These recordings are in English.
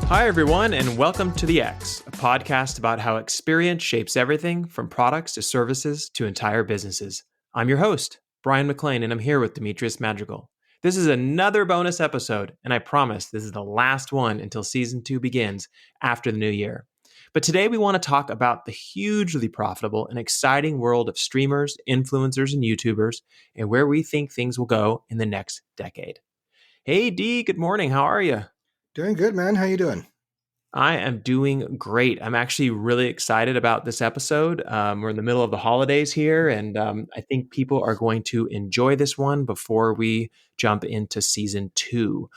Hi, everyone, and welcome to The X, a podcast about how experience shapes everything from products to services to entire businesses. I'm your host, Brian McLean, and I'm here with Demetrius Madrigal. This is another bonus episode, and I promise this is the last one until season 2 begins after the new year. But today we want to talk about the hugely profitable and exciting world of streamers, influencers, and YouTubers, and where we think things will go in the next decade. Hey, Dee, good morning. How are you? Doing good, man. How you doing? I am doing great. I'm actually really excited about this episode. We're in the middle of the holidays here, and I think people are going to enjoy this one before we jump into season 2.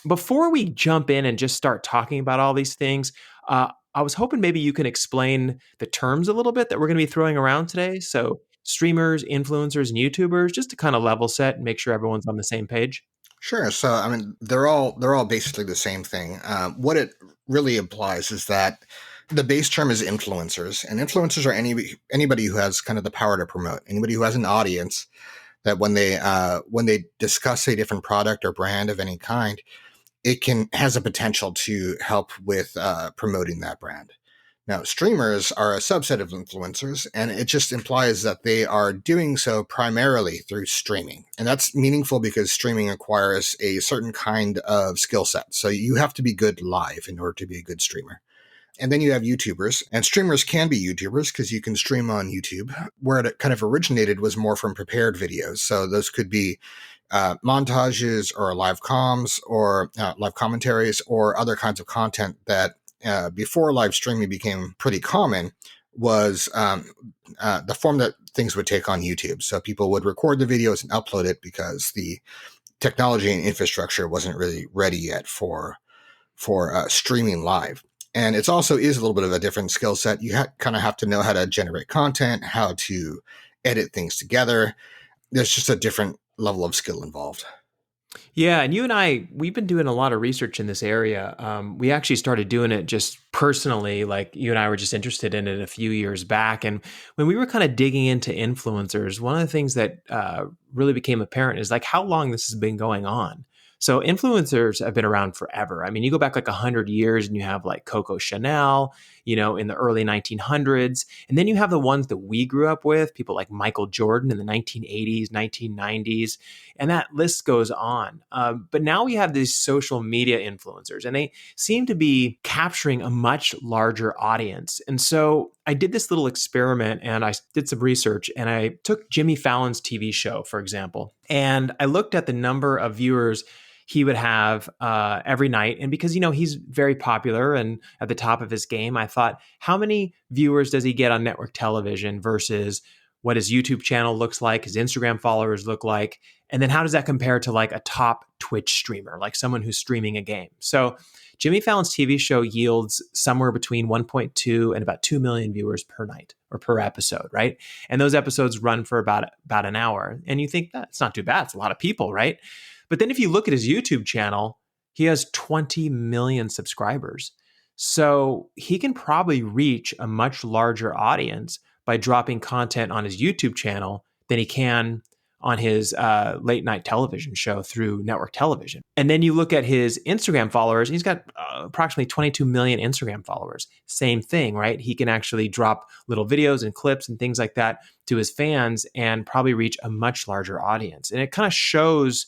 Before we jump in and just start talking about all these things, I was hoping maybe you can explain the terms a little bit that we're going to be throwing around today. So, streamers, influencers, and YouTubers, just to kind of level set and make sure everyone's on the same page. Sure. So, I mean, they're all basically the same thing. What it really implies is that the base term is influencers, and influencers are anybody who has kind of the power to promote. Anybody who has an audience that when they discuss a different product or brand of any kind, it has a potential to help with promoting that brand. Now, streamers are a subset of influencers, and it just implies that they are doing so primarily through streaming. And that's meaningful because streaming requires a certain kind of skill set. So you have to be good live in order to be a good streamer. And then you have YouTubers, and streamers can be YouTubers because you can stream on YouTube. Where it kind of originated was more from prepared videos. So those could be montages or live comms or live commentaries or other kinds of content that before live streaming became pretty common was the form that things would take on YouTube. So people would record the videos and upload it because the technology and infrastructure wasn't really ready yet for streaming live. And it's also is a little bit of a different skill set. You kind of have to know how to generate content, how to edit things together. There's just a different level of skill involved. Yeah, and you and I, we've been doing a lot of research in this area. We actually started doing it just personally, like you and I were just interested in it a few years back. And when we were kind of digging into influencers, one of the things that really became apparent is like how long this has been going on. So influencers have been around forever. I mean, you go back like 100 years and you have like Coco Chanel, in the early 1900s. And then you have the ones that we grew up with, people like Michael Jordan in the 1980s, 1990s, and that list goes on. But now we have these social media influencers, and they seem to be capturing a much larger audience. And so I did this little experiment and I did some research, and I took Jimmy Fallon's TV show, for example, and I looked at the number of viewers he would have every night. And because, he's very popular and at the top of his game, I thought, how many viewers does he get on network television versus what his YouTube channel looks like, his Instagram followers look like? And then how does that compare to like a top Twitch streamer, like someone who's streaming a game? So Jimmy Fallon's TV show yields somewhere between 1.2 and about 2 million viewers per night or per episode, right? And those episodes run for about an hour. And you think that's not too bad. It's a lot of people, right? But then if you look at his YouTube channel, he has 20 million subscribers. So he can probably reach a much larger audience by dropping content on his YouTube channel than he can on his late night television show through network television. And then you look at his Instagram followers, he's got approximately 22 million Instagram followers. Same thing, right? He can actually drop little videos and clips and things like that to his fans and probably reach a much larger audience. And it kind of shows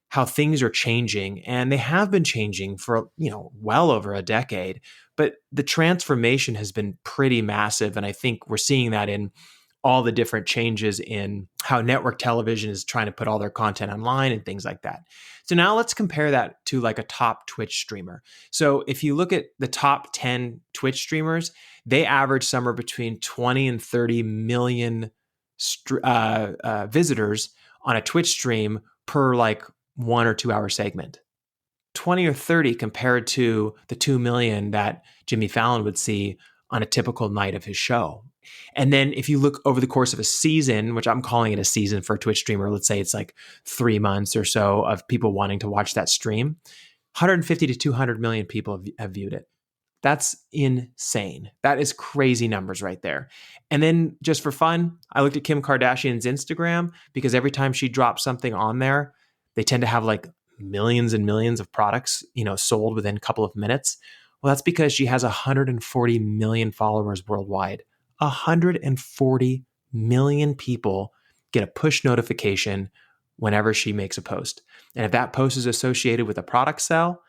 how things are changing, and they have been changing for, well over a decade, but the transformation has been pretty massive. And I think we're seeing that in all the different changes in how network television is trying to put all their content online and things like that. So now let's compare that to like a top Twitch streamer. So if you look at the top 10 Twitch streamers, they average somewhere between 20 and 30 million visitors on a Twitch stream per like 1 or 2 hour segment. 20 or 30 compared to the 2 million that Jimmy Fallon would see on a typical night of his show. And then if you look over the course of a season, which I'm calling it a season for a Twitch streamer, let's say it's like 3 months or so of people wanting to watch that stream, 150 to 200 million people have viewed it. That's insane. That is crazy numbers right there. And then just for fun, I looked at Kim Kardashian's Instagram because every time she drops something on there, they tend to have like millions and millions of products, sold within a couple of minutes. Well, that's because she has 140 million followers worldwide. 140 million people get a push notification whenever she makes a post. And if that post is associated with a product sell,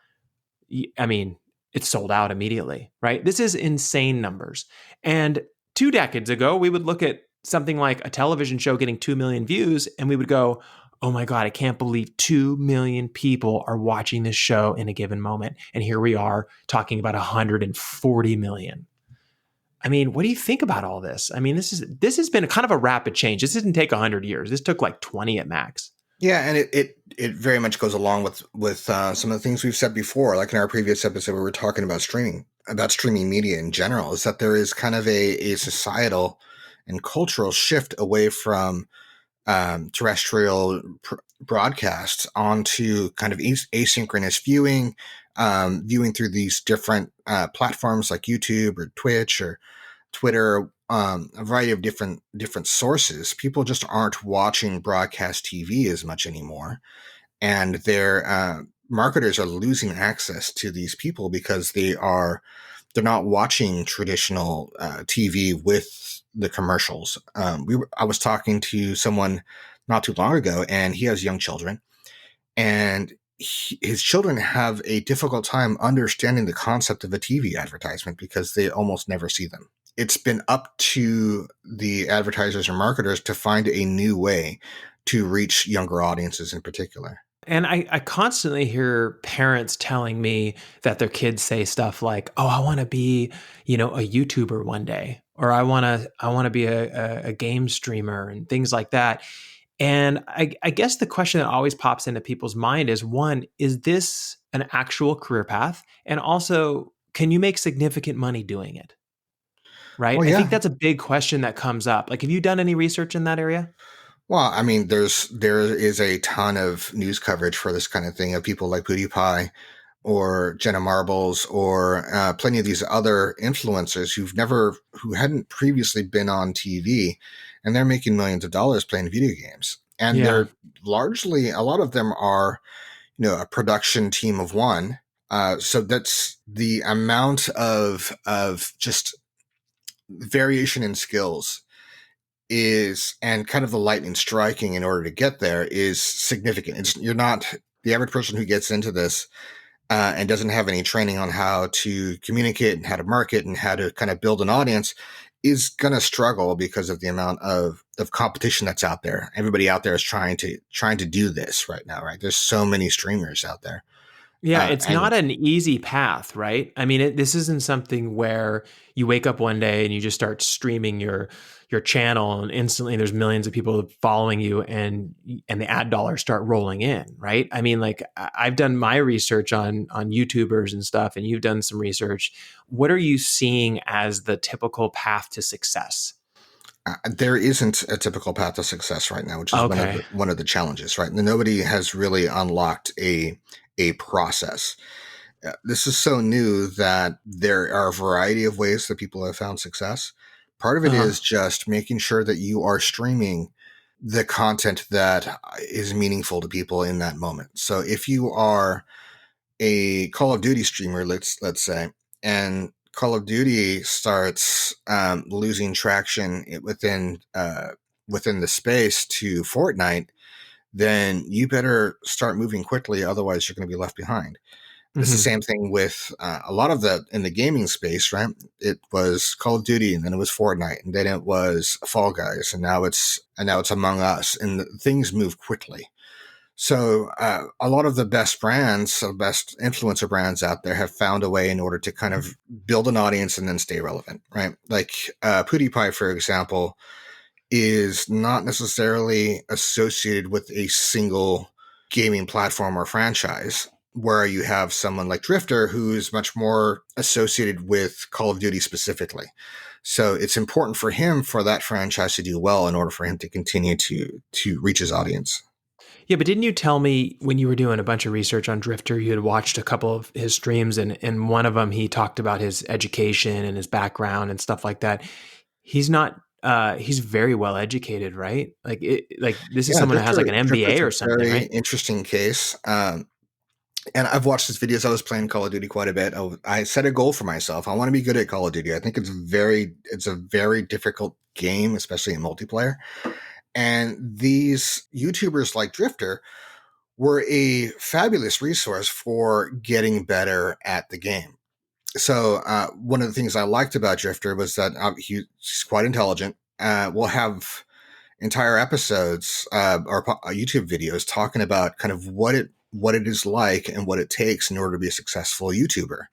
I mean, it's sold out immediately, right? This is insane numbers. And 2 decades ago, we would look at something like a television show getting 2 million views and we would go, oh my God, I can't believe 2 million people are watching this show in a given moment. And here we are talking about 140 million. I mean, what do you think about all this? I mean, this has been kind of a rapid change. This didn't take 100 years. This took like 20 at max. Yeah, and it very much goes along with some of the things we've said before, like in our previous episode, we were talking about streaming media in general, is that there is kind of a societal and cultural shift away from terrestrial broadcasts onto kind of asynchronous viewing, viewing through these different platforms like YouTube or Twitch or Twitter, a variety of different sources. People just aren't watching broadcast TV as much anymore, and their marketers are losing access to these people because they're not watching traditional TV with the commercials. I was talking to someone not too long ago, and he has young children, and his children have a difficult time understanding the concept of a TV advertisement because they almost never see them. It's been up to the advertisers or marketers to find a new way to reach younger audiences in particular. And I constantly hear parents telling me that their kids say stuff like, "Oh, I want to be, a YouTuber one day," or I want to be a game streamer," and things like that. And I guess the question that always pops into people's mind is, one, is this an actual career path? And also, can you make significant money doing it? Right? Well, I think yeah. that's a big question that comes up. Like, have you done any research in that area? Well, I mean, there is a ton of news coverage for this kind of thing of people like PewDiePie or Jenna Marbles or plenty of these other influencers who hadn't previously been on TV, and they're making millions of dollars playing video games. And Yeah. they're largely, a lot of them are, a production team of one. So that's the amount of just variation in skills is, and kind of the lightning striking in order to get there is significant. You're not the average person who gets into this and doesn't have any training on how to communicate and how to market and how to kind of build an audience is going to struggle because of the amount of competition that's out there. Everybody out there is trying to do this right now, right? There's so many streamers out there. Yeah, it's And not an easy path, right? I mean, this isn't something where you wake up one day and you just start streaming your channel and instantly there's millions of people following you and the ad dollars start rolling in, right? I mean, like I've done my research on YouTubers and stuff, and you've done some research. What are you seeing as the typical path to success? there isn't a typical path to success right now, which is Okay. one of the challenges, right? Nobody has really unlocked a process. This is so new that there are a variety of ways that people have found success. Part of it Uh-huh. is just making sure that you are streaming the content that is meaningful to people in that moment. So if you are a Call of Duty streamer, let's say, and Call of Duty starts losing traction within the space to Fortnite, then you better start moving quickly, otherwise you're going to be left behind. It's the Hmm. same thing with a lot of in the gaming space, right? It was Call of Duty, and then it was Fortnite, and then it was Fall Guys, and now it's Among Us, and things move quickly. So a lot of the best brands, the best influencer brands out there, have found a way in order to kind of build an audience and then stay relevant, right? Like PewDiePie, for example, is not necessarily associated with a single gaming platform or franchise, where you have someone like Drifter who is much more associated with Call of Duty specifically. So it's important for him for that franchise to do well in order for him to continue to reach his audience. Yeah, but didn't you tell me when you were doing a bunch of research on Drifter, you had watched a couple of his streams, and in one of them he talked about his education and his background and stuff like that. He's not. He's very well educated, right? Like this is Yeah, someone that has like an Drifter's MBA a or something, very right? interesting case. And I've watched his videos. I was playing Call of Duty quite a bit. I set a goal for myself. I want to be good at Call of Duty. I think it's a very difficult game, especially in multiplayer. And these YouTubers like Drifter were a fabulous resource for getting better at the game. So one of the things I liked about Drifter was that he's quite intelligent. We'll have entire episodes or YouTube videos talking about kind of what it is like and what it takes in order to be a successful YouTuber.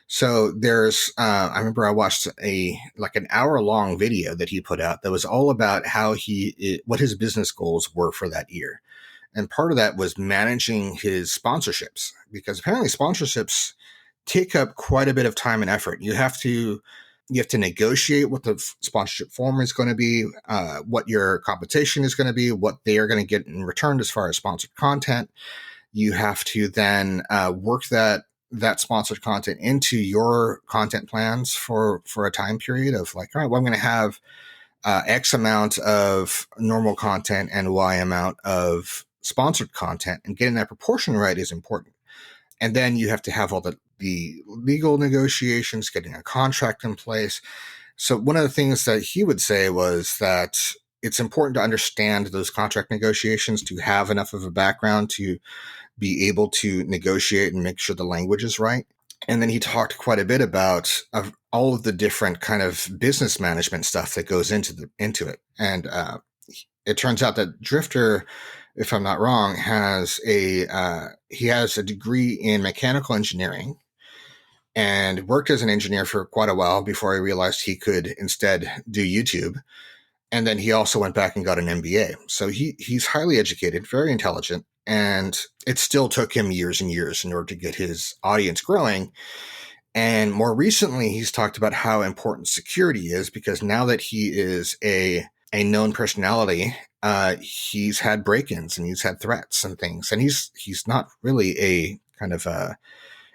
So there's I remember I watched a like an hour long video that he put out that was all about how what his business goals were for that year. And part of that was managing his sponsorships, because apparently sponsorships take up quite a bit of time and effort. You have to negotiate what the sponsorship form is going to be, what your competition is going to be, what they are going to get in return as far as sponsored content. You have to then work that sponsored content into your content plans for a time period of like, all right, well, I'm going to have X amount of normal content and Y amount of sponsored content, and getting that proportion right is important. And then you have to have all the legal negotiations, getting a contract in place. So one of the things that he would say was that it's important to understand those contract negotiations, to have enough of a background to be able to negotiate and make sure the language is right. And then he talked quite a bit about all of the different kind of business management stuff that goes into it. And it turns out that Drifter, if I'm not wrong, he has a degree in mechanical engineering and worked as an engineer for quite a while before he realized he could instead do YouTube. And then he also went back and got an MBA. So he's highly educated, very intelligent, and it still took him years and years in order to get his audience growing. And more recently, he's talked about how important security is, because now that he is a known personality, he's had break-ins and he's had threats and things. And he's not really a kind of a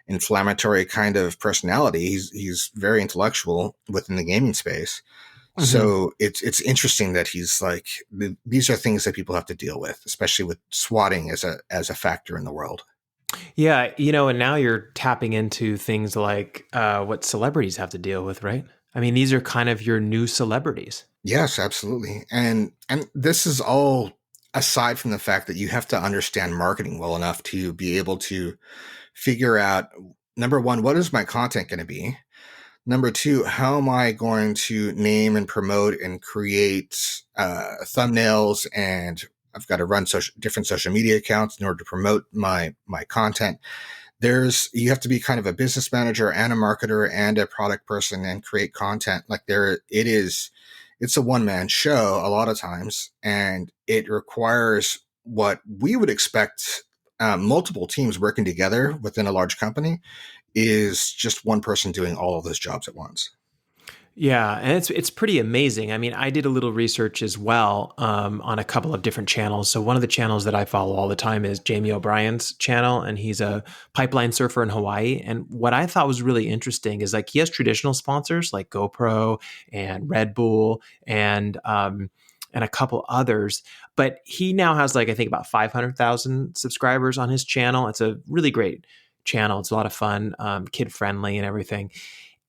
inflammatory kind of personality. He's very intellectual within the gaming space. Mm-hmm. So it's interesting that he's like, these are things that people have to deal with, especially with swatting as a factor in the world. Yeah, and now you're tapping into things like what celebrities have to deal with, right? I mean, these are kind of your new celebrities. Yes, absolutely. And this is all aside from the fact that you have to understand marketing well enough to be able to figure out, number one, what is my content going to be? Number two, how am I going to name and promote and create thumbnails? And I've got to run different social media accounts in order to promote my content. You have to be kind of a business manager and a marketer and a product person and create content. It's a one-man show a lot of times, and it requires what we would expect multiple teams working together within a large company is just one person doing all of those jobs at once. Yeah, and it's pretty amazing. I mean, I did a little research as well on a couple of different channels. So one of the channels that I follow all the time is Jamie O'Brien's channel, and he's a pipeline surfer in Hawaii. And what I thought was really interesting is like he has traditional sponsors like GoPro and Red Bull and a couple others, but he now has like I think about 500,000 subscribers on his channel. It's a really great channel. It's a lot of fun, kid friendly, and everything.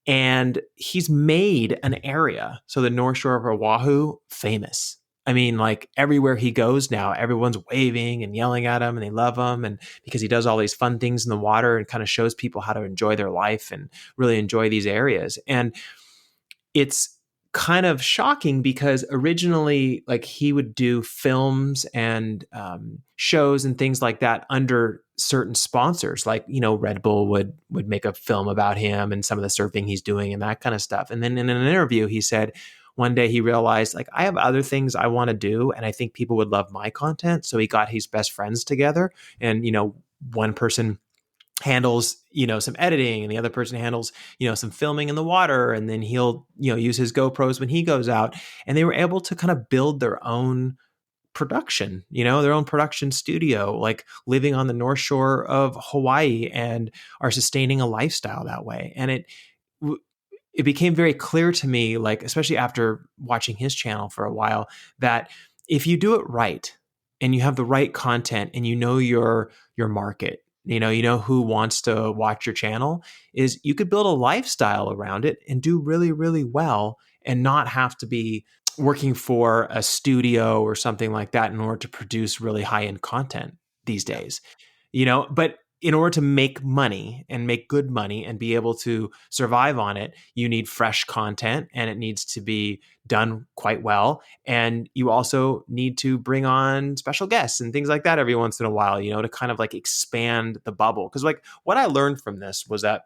And he's made an area, so the North Shore of Oahu, famous. I mean, like everywhere he goes now, everyone's waving and yelling at him and they love him. And because he does all these fun things in the water and kind of shows people how to enjoy their life and really enjoy these areas. And it's kind of shocking because originally like he would do films and shows and things like that under certain sponsors, like Red Bull would make a film about him and some of the surfing he's doing and that kind of stuff. And then in an interview he said one day he realized like I have other things I want to do and I think people would love my content. So he got his best friends together, and one person handles some editing and the other person handles some filming in the water, and then he'll use his GoPros when he goes out. And they were able to kind of build their own production, their own production studio, like living on the North Shore of Hawaii, and are sustaining a lifestyle that way. And it became very clear to me, like especially after watching his channel for a while, that if you do it right and you have the right content and your market, you know who wants to watch your channel, is you could build a lifestyle around it and do really, really well and not have to be working for a studio or something like that in order to produce really high end content these Yeah. days. But in order to make money and make good money and be able to survive on it, you need fresh content and it needs to be done quite well. And you also need to bring on special guests and things like that every once in a while, to kind of like expand the bubble. Because, like, what I learned from this was that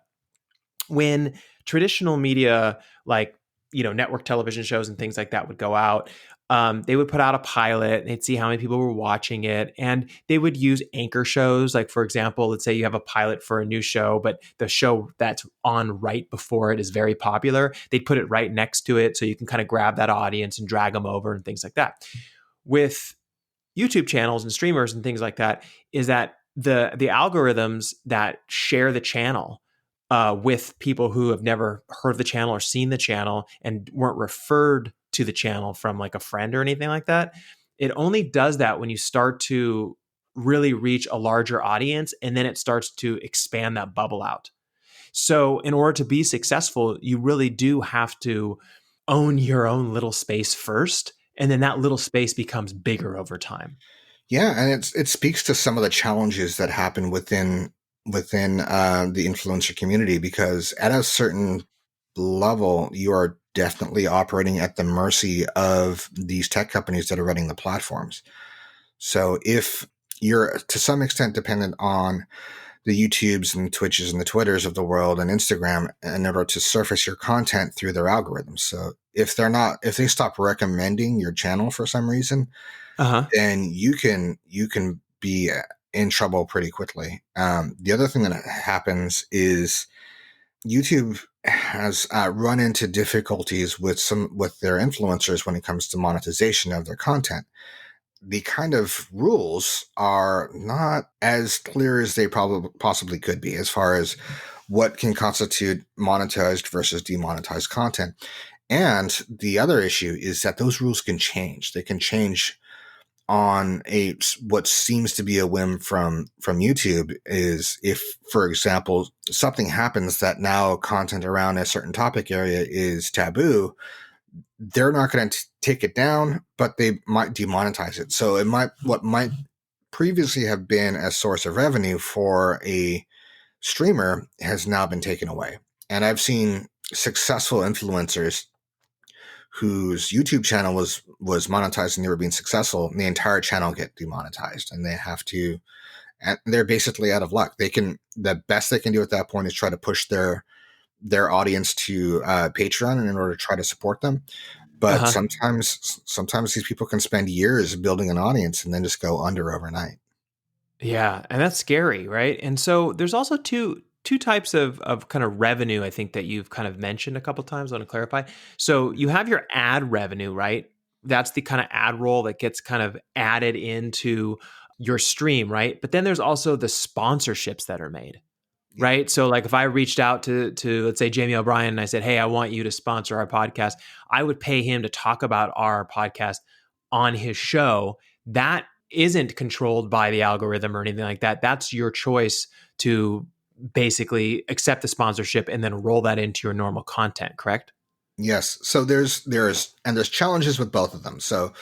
when traditional media, like, network television shows and things like that would go out, they would put out a pilot and they'd see how many people were watching it. And they would use anchor shows. Like, for example, let's say you have a pilot for a new show, but the show that's on right before it is very popular. They'd put it right next to it so you can kind of grab that audience and drag them over and things like that. With YouTube channels and streamers and things like that, is that the algorithms that share the channel with people who have never heard of the channel or seen the channel and weren't referred to the channel from like a friend or anything like that, it only does that when you start to really reach a larger audience, and then it starts to expand that bubble out. So in order to be successful, you really do have to own your own little space first, and then that little space becomes bigger over time. Yeah, and it speaks to some of the challenges that happen within the influencer community, because at a certain level, you are definitely operating at the mercy of these tech companies that are running the platforms. So if you're to some extent dependent on the YouTubes and Twitches and the Twitters of the world and Instagram in order to surface your content through their algorithms. So if they stop recommending your channel for some reason, Uh-huh. then you can be in trouble pretty quickly. The other thing that happens is YouTube has run into difficulties with their influencers when it comes to monetization of their content. The kind of rules are not as clear as they probably possibly could be as far as what can constitute monetized versus demonetized content. And the other issue is that those rules can change. They can change on a what seems to be a whim from YouTube. Is if, for example, something happens that now content around a certain topic area is taboo, they're not going to take it down, but they might demonetize it. So what might previously have been a source of revenue for a streamer has now been taken away. And I've seen successful influencers whose YouTube channel was monetized and they were being successful, and the entire channel get demonetized, and they're basically out of luck. The best they can do at that point is try to push their audience to Patreon in order to try to support them. But Uh-huh. sometimes these people can spend years building an audience and then just go under overnight. Yeah, and that's scary, right? And so there's also two types of kind of revenue, I think, that you've kind of mentioned a couple times. I want to clarify. So you have your ad revenue, right? That's the kind of ad roll that gets kind of added into your stream, right? But then there's also the sponsorships that are made, Yeah. right? So like if I reached out to let's say Jamie O'Brien and I said, "Hey, I want you to sponsor our podcast," I would pay him to talk about our podcast on his show. That isn't controlled by the algorithm or anything like that. That's your choice to basically accept the sponsorship and then roll that into your normal content, correct? Yes. So there's challenges with both of them. So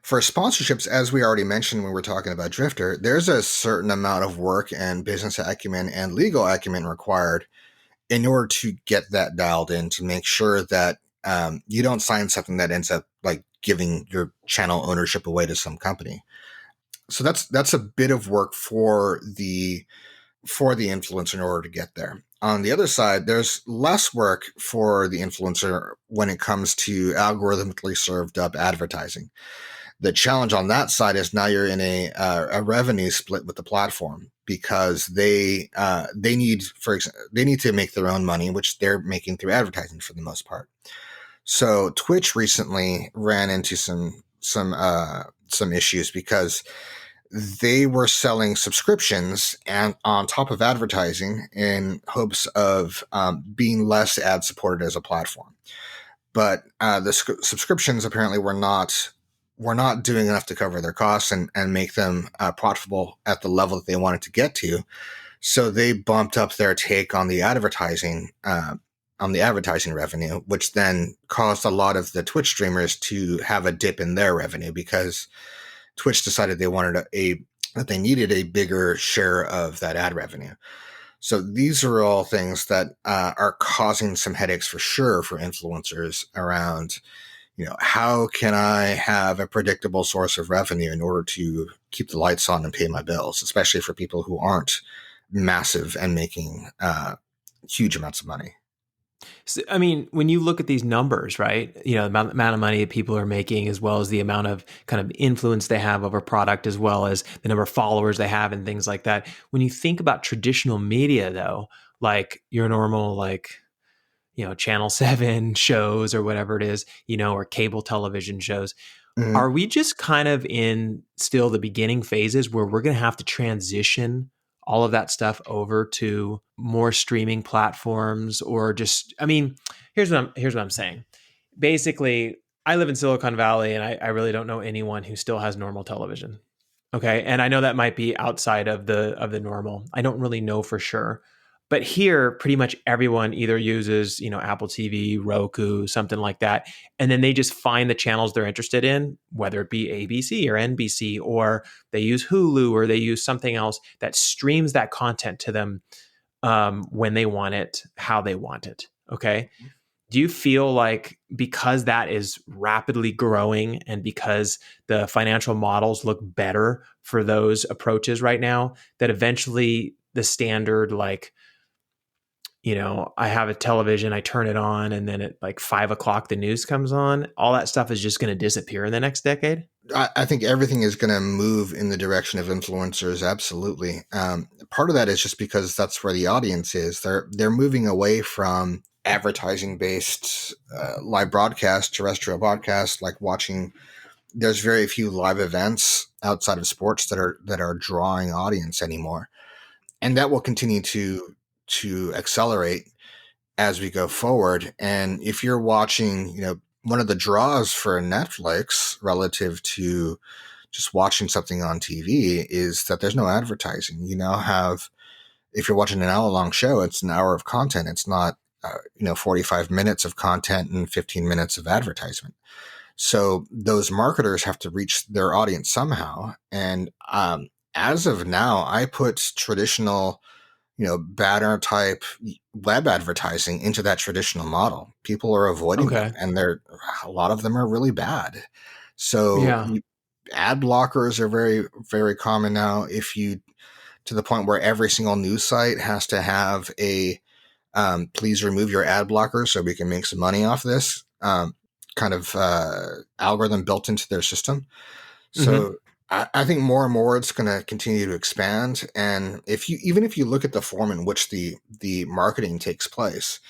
for sponsorships, as we already mentioned when we were talking about Drifter, there's a certain amount of work and business acumen and legal acumen required in order to get that dialed in, to make sure that you don't sign something that ends up like giving your channel ownership away to some company. So that's a bit of work for the influencer in order to get there. On the other side, there's less work for the influencer when it comes to algorithmically served up advertising. The challenge on that side is now you're in a revenue split with the platform, because they need, for example, they need to make their own money, which they're making through advertising for the most part. So Twitch recently ran into some issues because they were selling subscriptions and on top of advertising in hopes of being less ad supported as a platform. But the subscriptions apparently were not doing enough to cover their costs and make them profitable at the level that they wanted to get to. So they bumped up their take on the advertising revenue, which then caused a lot of the Twitch streamers to have a dip in their revenue because Twitch decided they wanted that they needed a bigger share of that ad revenue. So these are all things that are causing some headaches for sure for influencers around, how can I have a predictable source of revenue in order to keep the lights on and pay my bills, especially for people who aren't massive and making huge amounts of money. So, I mean, when you look at these numbers, right? The amount of money people are making, as well as the amount of kind of influence they have over product, as well as the number of followers they have and things like that. When you think about traditional media, though, like your normal, like, Channel 7 shows or whatever it is, or cable television shows, Mm-hmm. are we just kind of in still the beginning phases where we're going to have to transition all of that stuff over to more streaming platforms? Or just, I mean, here's what I'm saying. Basically, I live in Silicon Valley, and I really don't know anyone who still has normal television. Okay, and I know that might be outside of the normal. I don't really know for sure. But here, pretty much everyone either uses, Apple TV, Roku, something like that, and then they just find the channels they're interested in, whether it be ABC or NBC, or they use Hulu, or they use something else that streams that content to them when they want it, how they want it. Okay. Do you feel like, because that is rapidly growing and because the financial models look better for those approaches right now, that eventually the standard, like, I have a television, I turn it on, and then at like 5 o'clock, the news comes on, all that stuff is just going to disappear in the next decade? I think everything is going to move in the direction of influencers. Absolutely. Part of that is just because that's where the audience is. They're moving away from advertising based live broadcast, terrestrial broadcast, like watching. There's very few live events outside of sports that are drawing audience anymore, and that will continue to accelerate as we go forward. And if you're watching, one of the draws for Netflix relative to just watching something on TV is that there's no advertising. You now have, if you're watching an hour long show, it's an hour of content. It's not, 45 minutes of content and 15 minutes of advertisement. So those marketers have to reach their audience somehow. And as of now, I put traditional, banner type web advertising into that traditional model. People are avoiding them, Okay. and a lot of them are really bad. So Yeah. ad blockers are very, very common now. To the point where every single news site has to have a please remove your ad blocker so we can make some money off this kind of algorithm built into their system. Hmm. So I think more and more it's going to continue to expand. And even if you look at the form in which the marketing takes place,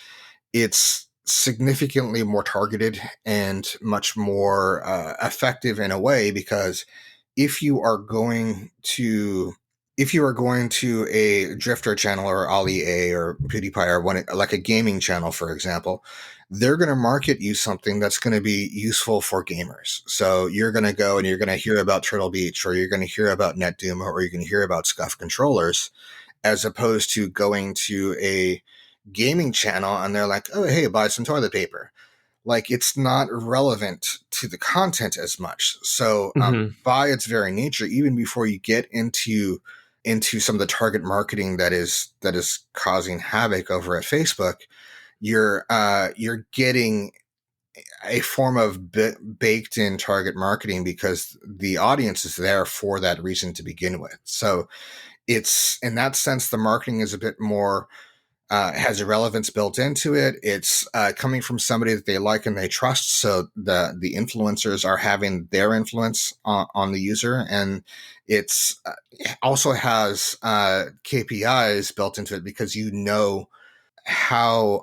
it's significantly more targeted and much more effective in a way, because if you are going to a Drifter channel or Ali A or PewDiePie or like a gaming channel, for example, they're going to market you something that's going to be useful for gamers. So you're going to go and you're going to hear about Turtle Beach, or you're going to hear about NetDuma, or you're going to hear about Scuff controllers, as opposed to going to a gaming channel and they're like, oh, hey, buy some toilet paper. Like, it's not relevant to the content as much. So Hmm. by its very nature, even before you get into some of the target marketing that is causing havoc over at Facebook, you're getting a form of baked in target marketing because the audience is there for that reason to begin with. So it's, in that sense, the marketing is a bit more has a relevance built into it. It's coming from somebody that they like and they trust. So the influencers are having their influence on the user, and it's also has KPIs built into it, because how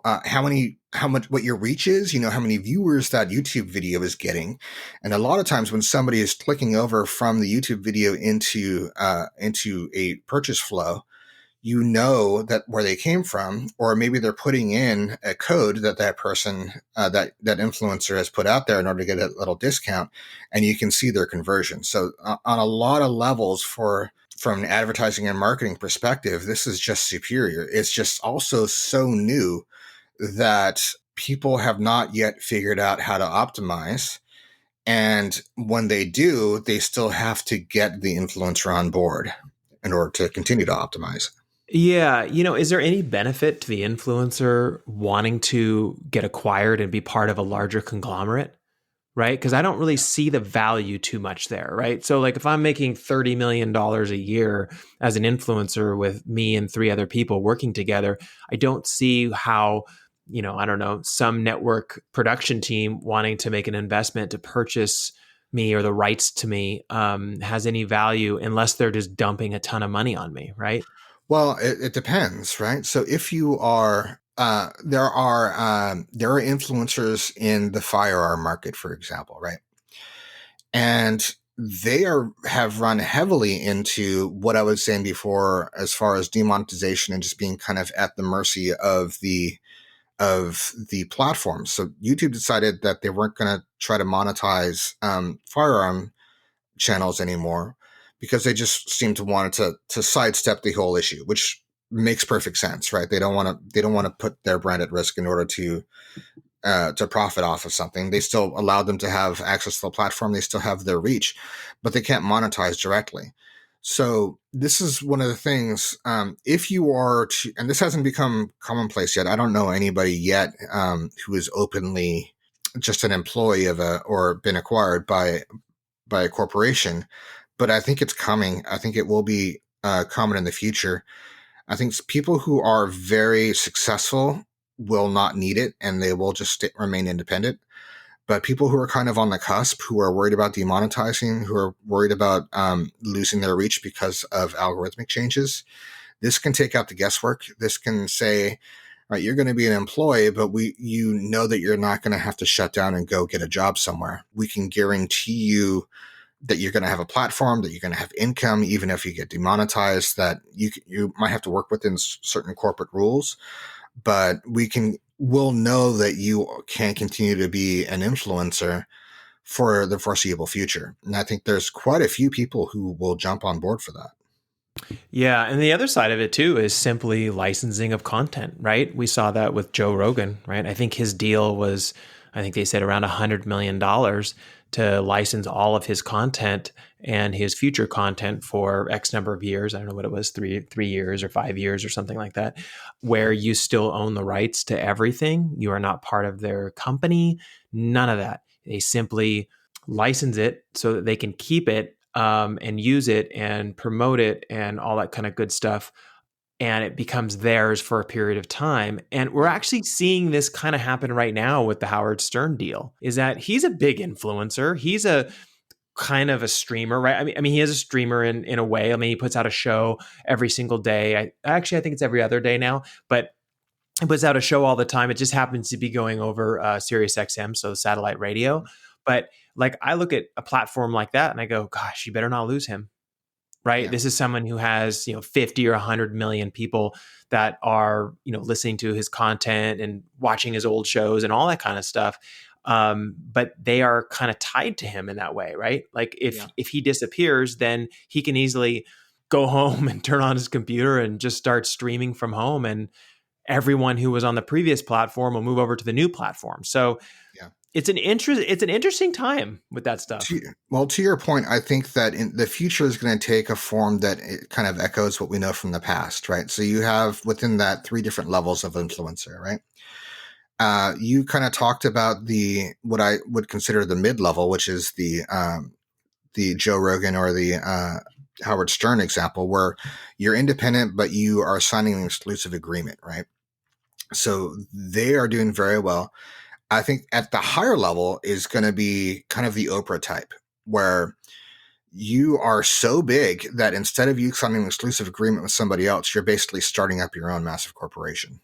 much what your reach is, how many viewers that YouTube video is getting. And a lot of times when somebody is clicking over from the YouTube video into a purchase flow, that where they came from, or maybe they're putting in a code that person, that influencer has put out there in order to get a little discount, and you can see their conversion. So on a lot of levels, for from an advertising and marketing perspective, this is just superior. It's just also so new that people have not yet figured out how to optimize. And when they do, they still have to get the influencer on board in order to continue to optimize. Yeah, is there any benefit to the influencer wanting to get acquired and be part of a larger conglomerate? Right? Because I don't really see the value too much there, right? So, like, if I'm making $30 million a year as an influencer with me and three other people working together, I don't see how, I don't know, some network production team wanting to make an investment to purchase me or the rights to me has any value unless they're just dumping a ton of money on me, right? Well, it depends, right? So if you are, there are influencers in the firearm market, for example, right? And they have run heavily into what I was saying before, as far as demonetization and just being kind of at the mercy of the platform. So YouTube decided that they weren't going to try to monetize firearm channels anymore because they just seem to want to sidestep the whole issue, which makes perfect sense, right? They don't want to put their brand at risk in order to profit off of something. They still allow them to have access to the platform. They still have their reach, but they can't monetize directly. So this is one of the things. If you are to, and this hasn't become commonplace yet. I don't know anybody yet who is openly just an employee of a or been acquired by a corporation, but I think it's coming. I think it will be common in the future. I think people who are very successful will not need it and they will just remain independent. But people who are kind of on the cusp, who are worried about demonetizing, who are worried about losing their reach because of algorithmic changes, this can take out the guesswork. This can say, right, you're going to be an employee, but you know that you're not going to have to shut down and go get a job somewhere. We can guarantee you that you're going to have a platform, that you're going to have income, even if you get demonetized, that you might have to work within certain corporate rules, but we'll know that you can continue to be an influencer for the foreseeable future. And I think there's quite a few people who will jump on board for that. Yeah, and the other side of it too is simply licensing of content, right? We saw that with Joe Rogan, right? I think his deal was, I think they said around $100 million to license all of his content and his future content for X number of years. I don't know what it was, three years or 5 years or something like that, where you still own the rights to everything. You are not part of their company. None of that. They simply license it so that they can keep it and use it and promote it and all that kind of good stuff. And it becomes theirs for a period of time. And we're actually seeing this kind of happen right now with the Howard Stern deal, is that he's a big influencer. He's a kind of a streamer, right? I mean, he is a streamer in a way. I mean, he puts out a show every single day. I think it's every other day now, but he puts out a show all the time. It just happens to be going over Sirius XM, so satellite radio. But like, I look at a platform like that and I go, gosh, you better not lose him, right? Yeah. This is someone who has, 50 or 100 million people that are, listening to his content and watching his old shows and all that kind of stuff. But they are kind of tied to him in that way, right? Like if he disappears, then he can easily go home and turn on his computer and just start streaming from home, and everyone who was on the previous platform will move over to the new platform. So Yeah. it's an interesting time with that stuff. To your point, I think that in the future is going to take a form that it kind of echoes what we know from the past, right? So you have within that three different levels of influencer, right? You kind of talked about what I would consider the mid level, which is the Joe Rogan or the Howard Stern example, where you're independent but you are signing an exclusive agreement, right? So they are doing very well. I think at the higher level is going to be kind of the Oprah type, where you are so big that instead of you signing an exclusive agreement with somebody else, you're basically starting up your own massive corporation.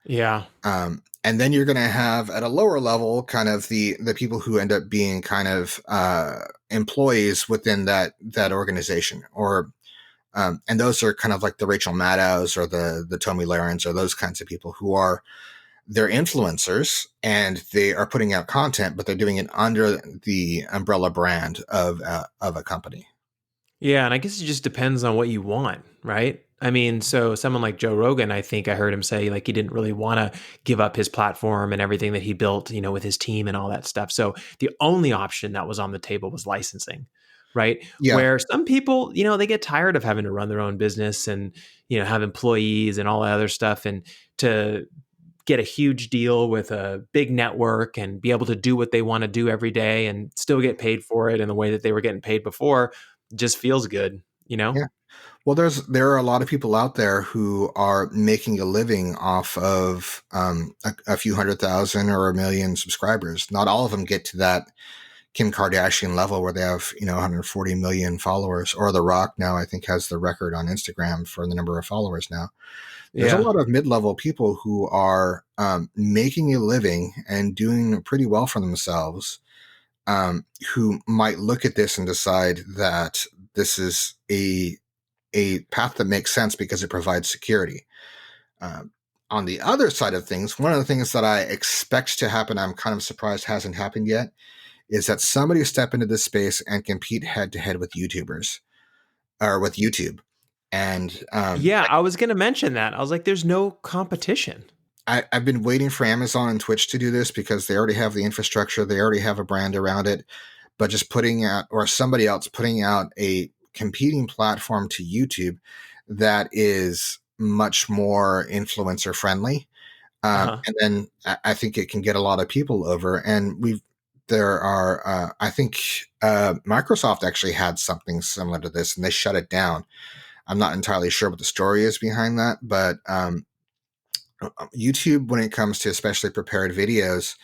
Yeah. And then you're going to have at a lower level kind of the people who end up being kind of employees within that organization, or and those are kind of like the Rachel Maddows or the Tomi Lahrens or those kinds of people who are, they're influencers and they are putting out content, but they're doing it under the umbrella brand of a company. Yeah, and I guess it just depends on what you want, right? I mean, so someone like Joe Rogan, I think I heard him say like he didn't really want to give up his platform and everything that he built, with his team and all that stuff. So the only option that was on the table was licensing, right? Yeah. Where some people, they get tired of having to run their own business and, have employees and all that other stuff, and to get a huge deal with a big network and be able to do what they want to do every day and still get paid for it in the way that they were getting paid before just feels good, you know? Yeah. Well, there are a lot of people out there who are making a living off of a few 100,000 or a million subscribers. Not all of them get to that Kim Kardashian level where they have 140 million followers. Or The Rock now I think has the record on Instagram for the number of followers now. There's a Yeah. lot of mid-level people who are making a living and doing pretty well for themselves, who might look at this and decide that this is a path that makes sense because it provides security. Um, on the other side of things, one of the things that I expect to happen, I'm kind of surprised hasn't happened yet, is that somebody step into this space and compete head to head with YouTubers or with YouTube. And Yeah, I was going to mention that. I was like, there's no competition. I've been waiting for Amazon and Twitch to do this because they already have the infrastructure, they already have a brand around it. But just putting out, or somebody else putting out a competing platform to YouTube that is much more influencer friendly. Uh-huh. And then I think it can get a lot of people over. And there are, I think Microsoft actually had something similar to this and they shut it down. I'm not entirely sure what the story is behind that, but YouTube, when it comes to especially prepared videos,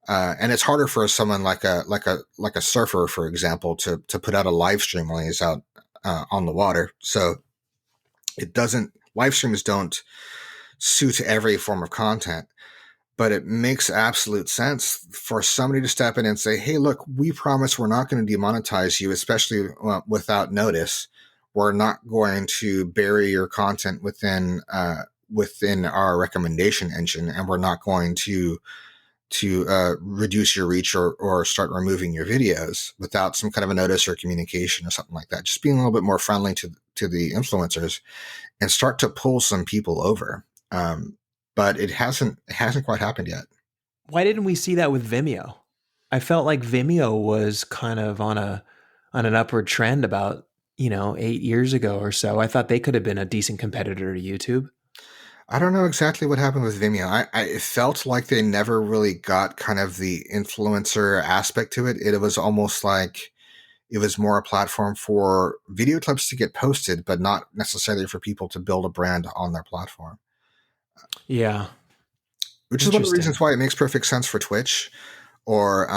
and it's harder for someone like a surfer, for example, to put out a live stream while he's out on the water. So it doesn't live streams don't suit every form of content, but it makes absolute sense for somebody to step in and say, "Hey, look, we promise we're not going to demonetize you, especially without notice. We're not going to bury your content within our recommendation engine, and we're not going to reduce your reach or start removing your videos without some kind of a notice or communication or something like that. Just being a little bit more friendly to the influencers and start to pull some people over. But it hasn't quite happened yet. Why didn't we see that with Vimeo? I felt like Vimeo was kind of on an upward trend about, 8 years ago or so. I thought they could have been a decent competitor to YouTube. I don't know exactly what happened with Vimeo. It felt like they never really got kind of the influencer aspect to it. It was almost like it was more a platform for video clips to get posted, but not necessarily for people to build a brand on their platform. Yeah. Which is one of the Interesting. reasons why it makes perfect sense for Twitch or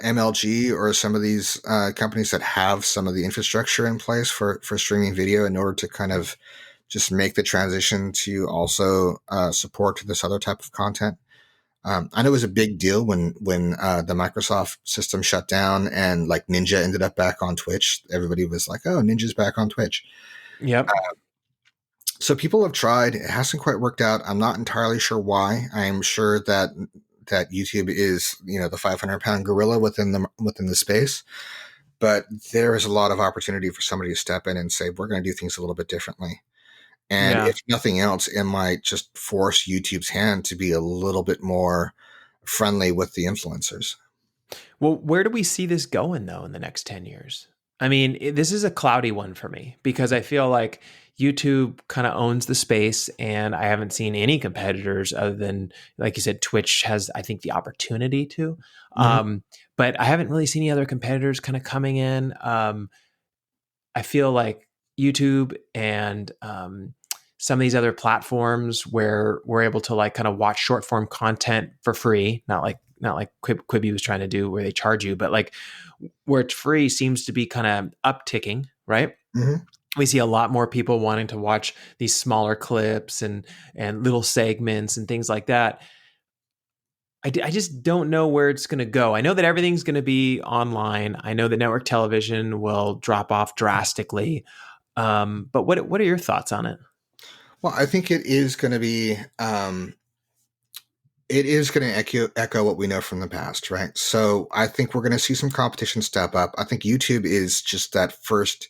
MLG or some of these companies that have some of the infrastructure in place for streaming video in order to kind of just make the transition to also support this other type of content. I know it was a big deal when the Microsoft system shut down and like Ninja ended up back on Twitch. Everybody was like, "Oh, Ninja's back on Twitch." Yep. So people have tried. It hasn't quite worked out. I'm not entirely sure why. I'm sure that YouTube is the 500-pound gorilla within the space, but there is a lot of opportunity for somebody to step in and say we're going to do things a little bit differently. And Yeah. if nothing else, it might just force YouTube's hand to be a little bit more friendly with the influencers. Well, where do we see this going though in the next 10 years? I mean, this is a cloudy one for me because I feel like YouTube kind of owns the space and I haven't seen any competitors other than, like you said, Twitch has, I think, the opportunity to. Hmm. But I haven't really seen any other competitors kind of coming in. I feel like YouTube and some of these other platforms where we're able to like kind of watch short form content for free, not like Quibi was trying to do where they charge you, but like where it's free seems to be kind of upticking, right? Hmm. We see a lot more people wanting to watch these smaller clips and little segments and things like that. I just don't know where it's going to go. I know that everything's going to be online. I know that network television will drop off drastically. But what are your thoughts on it? Well, I think it is going to be. It is going to echo what we know from the past, right? So I think we're going to see some competition step up. I think YouTube is just that first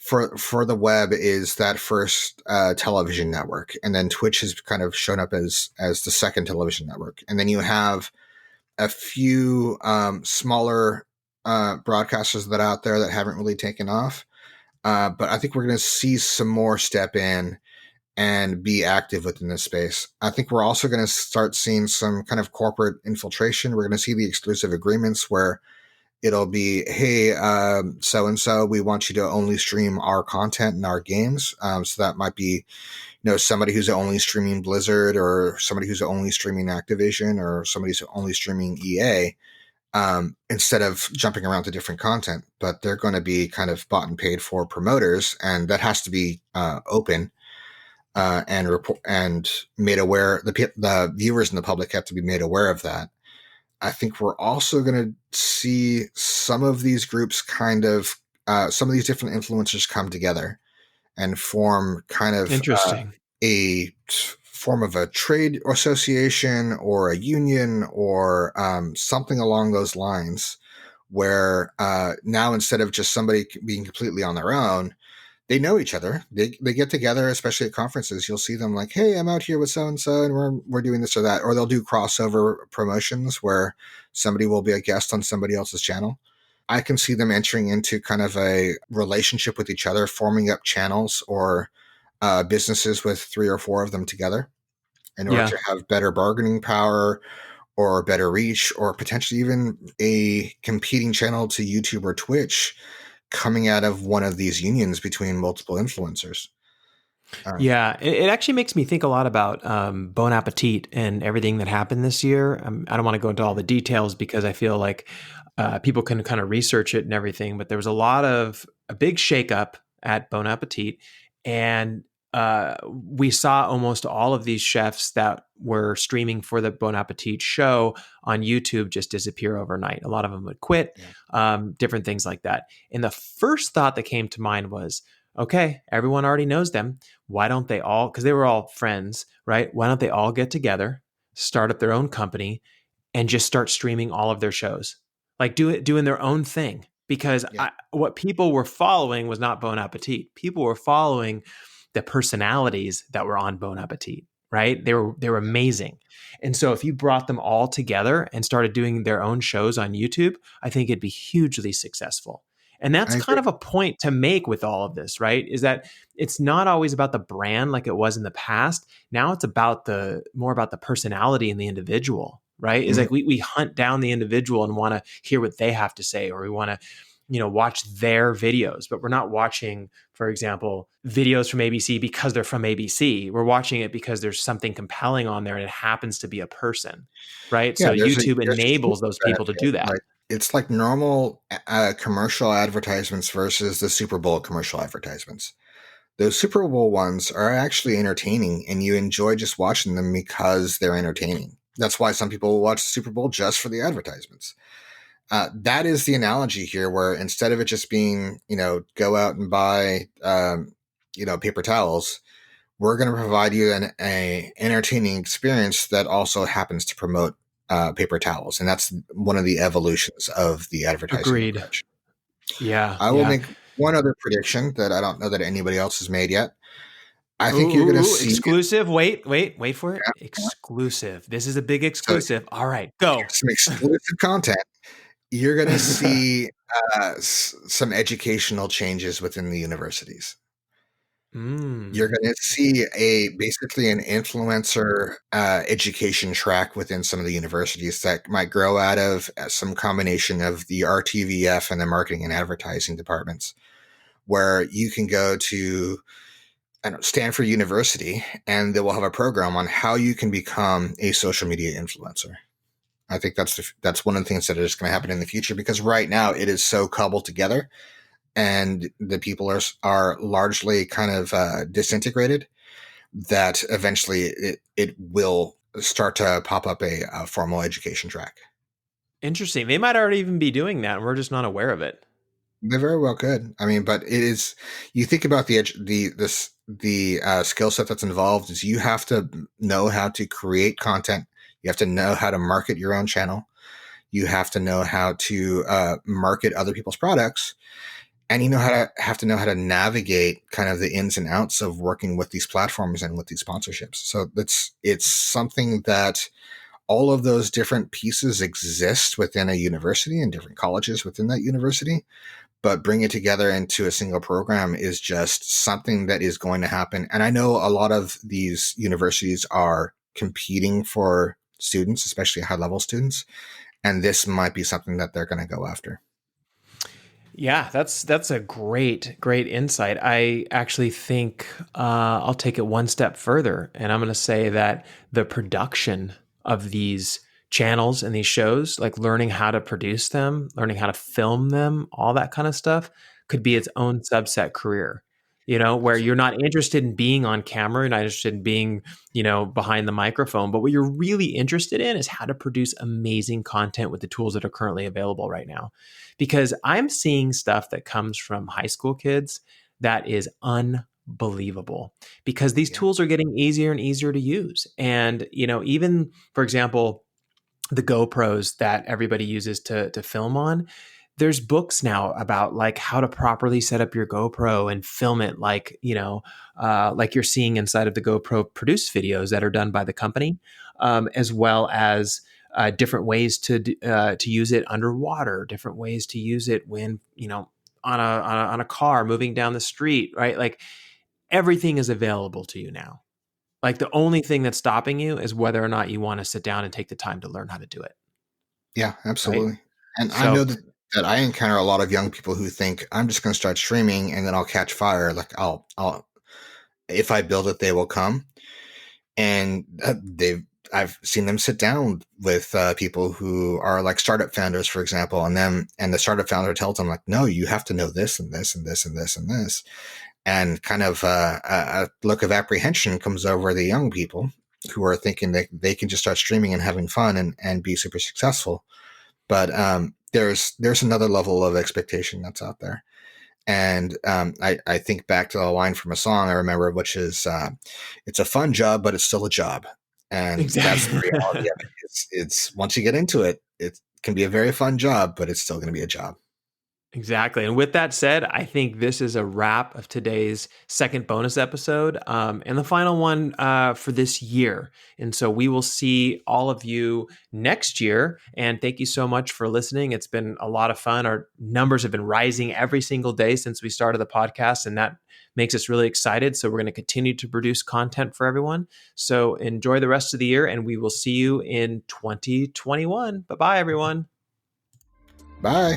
for the web is that first television network, and then Twitch has kind of shown up as the second television network, and then you have a few smaller broadcasters that are out there that haven't really taken off. But I think we're going to see some more step in and be active within this space. I think we're also going to start seeing some kind of corporate infiltration. We're going to see the exclusive agreements where it'll be, hey, so and so, we want you to only stream our content and our games. So that might be, somebody who's only streaming Blizzard, or somebody who's only streaming Activision, or somebody who's only streaming EA. Instead of jumping around to different content, but they're going to be kind of bought and paid for promoters, and that has to be open and report and made aware. The viewers and the public have to be made aware of that. I think we're also going to see some of these groups some of these different influencers come together and form kind of Interesting. a form of a trade association or a union or something along those lines, where now instead of just somebody being completely on their own, they know each other. They get together, especially at conferences. You'll see them like, hey, I'm out here with so and so, and we're doing this or that. Or they'll do crossover promotions where somebody will be a guest on somebody else's channel. I can see them entering into kind of a relationship with each other, forming up channels or businesses with 3 or 4 of them together in order Yeah. to have better bargaining power or better reach, or potentially even a competing channel to YouTube or Twitch coming out of one of these unions between multiple influencers. Yeah, it actually makes me think a lot about Bon Appetit and everything that happened this year. I don't want to go into all the details because I feel like people can kind of research it and everything, but there was a big shakeup at Bon Appetit, and we saw almost all of these chefs that were streaming for the Bon Appetit show on YouTube just disappear overnight. A lot of them would quit, different things like that. And the first thought that came to mind was, okay, everyone already knows them. Why don't they all, because they were all friends, right? Why don't they all get together, start up their own company, and just start streaming all of their shows? Like doing their own thing. Because Yeah, what people were following was not Bon Appetit. People were following the personalities that were on Bon Appetit, right? They were amazing. And so if you brought them all together and started doing their own shows on YouTube, I think it'd be hugely successful. And that's I kind agree. of a point to make with all of this, right? Is that it's not always about the brand like it was in the past. Now it's about more about the personality and the individual, right? Is Mhm. like we hunt down the individual and want to hear what they have to say, or we want to, watch their videos, but we're not watching, for example, videos from ABC because they're from ABC. We're watching it because there's something compelling on there and it happens to be a person, right? Yeah, So YouTube there's a huge enables those people to benefit. do that. Like, it's like normal commercial advertisements versus the Super Bowl commercial advertisements. Those Super Bowl ones are actually entertaining, and you enjoy just watching them because they're entertaining. That's why some people will watch the Super Bowl just for the advertisements. That is the analogy here, where instead of it just being, go out and buy, paper towels, we're going to provide you a entertaining experience that also happens to promote paper towels, and that's one of the evolutions of the advertising Agreed. approach. Yeah, I will yeah. make one other prediction that I don't know that anybody else has made yet. I Ooh, think you're going to ooh, ooh, see, exclusive. Wait for it. yeah, Exclusive. This is a big so exclusive. All right, go. some exclusive content. You're going to see some educational changes within the universities. You're Mm, going to see basically an influencer education track within some of the universities that might grow out of some combination of the RTVF and the marketing and advertising departments, where you can go to, I don't know, Stanford University, and they will have a program on how you can become a social media influencer. I think that's one of the things that is going to happen in the future, because right now it is so cobbled together, and the people are largely kind of disintegrated, that eventually it will start to pop up a formal education track. interesting. They might already even be doing that, and we're just not aware of it. They very well could. I mean, but it is. You think about the skill set that's involved. Is you have to know how to create content. You have to know how to market your own channel. You have to know how to market other people's products, and you have to know how to navigate kind of the ins and outs of working with these platforms and with these sponsorships. So it's something that all of those different pieces exist within a university and different colleges within that university, but bring it together into a single program is just something that is going to happen. And I know a lot of these universities are competing for students, especially high level students, and this might be something that they're going to go after. Yeah, that's a great insight. I actually think I'll take it one step further, and I'm going to say that the production of these channels and these shows, like learning how to produce them, learning how to film them, all that kind of stuff, could be its own subset career. You know, where you're not interested in being on camera, you're not interested in being, behind the microphone, but what you're really interested in is how to produce amazing content with the tools that are currently available right now, because I'm seeing stuff that comes from high school kids that is unbelievable because these Yeah. tools are getting easier and easier to use. And, even for example, the GoPros that everybody uses to film on, there's books now about like how to properly set up your GoPro and film it like, like you're seeing inside of the GoPro produced videos that are done by the company, as well as different ways to use it underwater, different ways to use it when, on a car moving down the street, right? Like everything is available to you now. Like the only thing that's stopping you is whether or not you want to sit down and take the time to learn how to do it, Yeah, right? absolutely. And I know So that I encounter a lot of young people who think I'm just going to start streaming and then I'll catch fire. Like I'll if I build it, they will come. And I've seen them sit down with people who are like startup founders, for example, and the startup founder tells them like, no, you have to know this and this and this and this and this, and kind of a look of apprehension comes over the young people who are thinking that they can just start streaming and having fun and be super successful. But there's another level of expectation that's out there. And I think back to a line from a song I remember, which is, "It's a fun job, but it's still a job." And that's the exactly. reality of it. It's once you get into it, it can be a very fun job, but it's still going to be a job. Exactly. And with that said, I think this is a wrap of today's second bonus episode, and the final one for this year. And so we will see all of you next year. And thank you so much for listening. It's been a lot of fun. Our numbers have been rising every single day since we started the podcast, and that makes us really excited. So we're going to continue to produce content for everyone. So enjoy the rest of the year, and we will see you in 2021. Bye bye, everyone. Bye.